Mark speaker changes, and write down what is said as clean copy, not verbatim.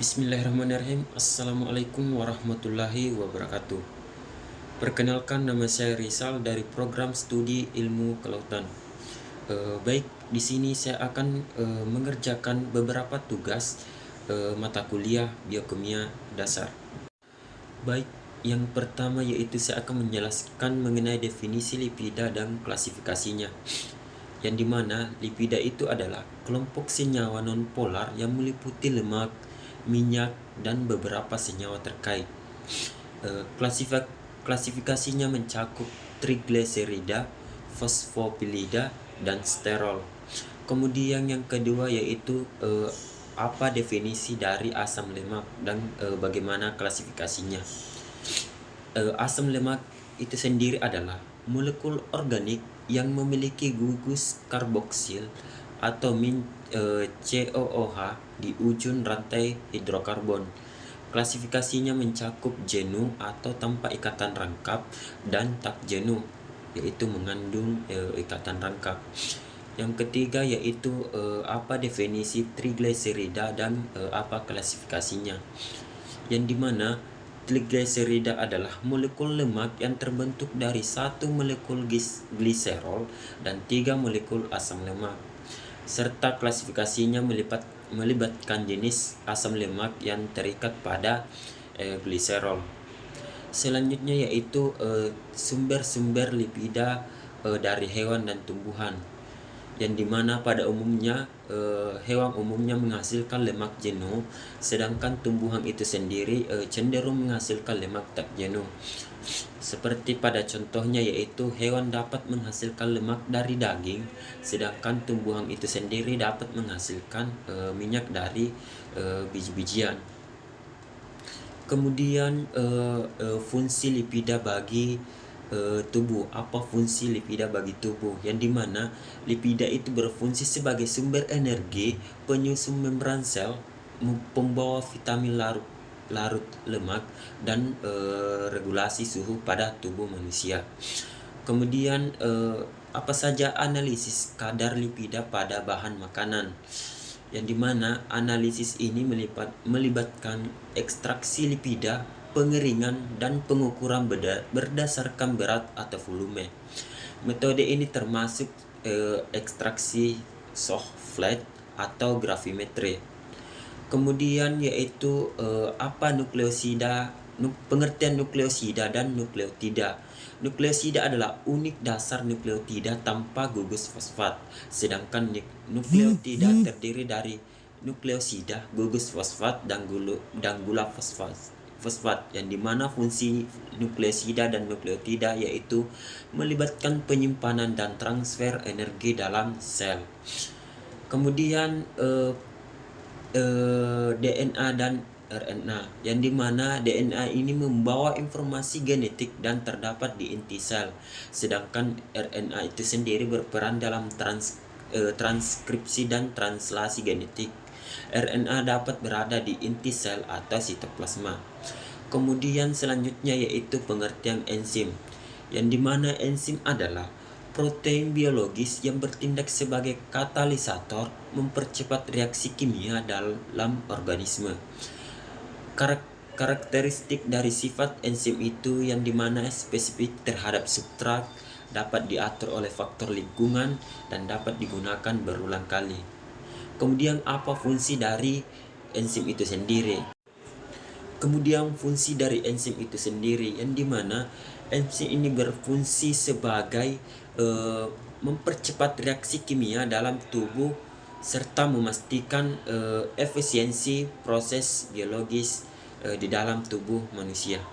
Speaker 1: Bismillahirrahmanirrahim. Assalamualaikum warahmatullahi wabarakatuh. Perkenalkan, nama saya Rizal dari program studi ilmu kelautan. Baik, di sini saya akan mengerjakan beberapa tugas mata kuliah biokimia dasar. Baik, yang pertama yaitu saya akan menjelaskan mengenai definisi lipida dan klasifikasinya. Yang dimana lipida itu adalah kelompok senyawa nonpolar yang meliputi lemak, minyak, dan beberapa senyawa terkait. Klasifikasinya mencakup trigliserida, fosfolipida, dan sterol. Kemudian yang kedua yaitu apa definisi dari asam lemak dan bagaimana klasifikasinya. Asam lemak itu sendiri adalah molekul organik yang memiliki gugus karboksil atau COOH di ujung rantai hidrokarbon. Klasifikasinya mencakup jenuh atau tanpa ikatan rangkap dan tak jenuh, yaitu mengandung ikatan rangkap. Yang ketiga yaitu apa definisi trigliserida dan apa klasifikasinya. Yang dimana trigliserida adalah molekul lemak yang terbentuk dari satu molekul gliserol dan 3 molekul asam lemak, serta klasifikasinya melibatkan jenis asam lemak yang terikat pada gliserol. Selanjutnya yaitu sumber-sumber lipida dari hewan dan tumbuhan, yang dimana pada umumnya hewan umumnya menghasilkan lemak jenuh, sedangkan tumbuhan itu sendiri cenderung menghasilkan lemak tak jenuh. Seperti pada contohnya yaitu hewan dapat menghasilkan lemak dari daging, sedangkan tumbuhan itu sendiri dapat menghasilkan minyak dari biji-bijian. Kemudian fungsi lipida bagi tubuh. Apa fungsi lipida bagi tubuh? Yang dimana lipida itu berfungsi sebagai sumber energi, penyusun membran sel, pembawa vitamin larut lemak, dan regulasi suhu pada tubuh manusia. Kemudian apa saja analisis kadar lipida pada bahan makanan, yang dimana analisis ini melibatkan ekstraksi lipida, pengeringan, dan pengukuran berdasarkan berat atau volume. Metode ini termasuk ekstraksi Soch-Flat atau gravimetri. Kemudian yaitu apa nukleosida, pengertian nukleosida dan nukleotida. Nukleosida adalah unit dasar nukleotida tanpa gugus fosfat, sedangkan nukleotida terdiri dari nukleosida, gugus fosfat, dan gula fosfat, yang dimana fungsi nukleosida dan nukleotida yaitu melibatkan penyimpanan dan transfer energi dalam sel. Kemudian DNA dan RNA, yang dimana DNA ini membawa informasi genetik dan terdapat di inti sel, sedangkan RNA itu sendiri berperan dalam transkripsi dan translasi genetik. RNA dapat berada di inti sel atau sitoplasma. Kemudian selanjutnya yaitu pengertian enzim, yang dimana enzim adalah protein biologis yang bertindak sebagai katalisator, mempercepat reaksi kimia dalam organisme. Karakteristik dari sifat enzim itu yang dimana spesifik terhadap substrat, dapat diatur oleh faktor lingkungan, dan dapat digunakan berulang kali. Kemudian apa fungsi dari enzim itu sendiri? Kemudian fungsi dari enzim itu sendiri, yang dimana enzim ini berfungsi sebagai mempercepat reaksi kimia dalam tubuh serta memastikan efisiensi proses biologis di dalam tubuh manusia.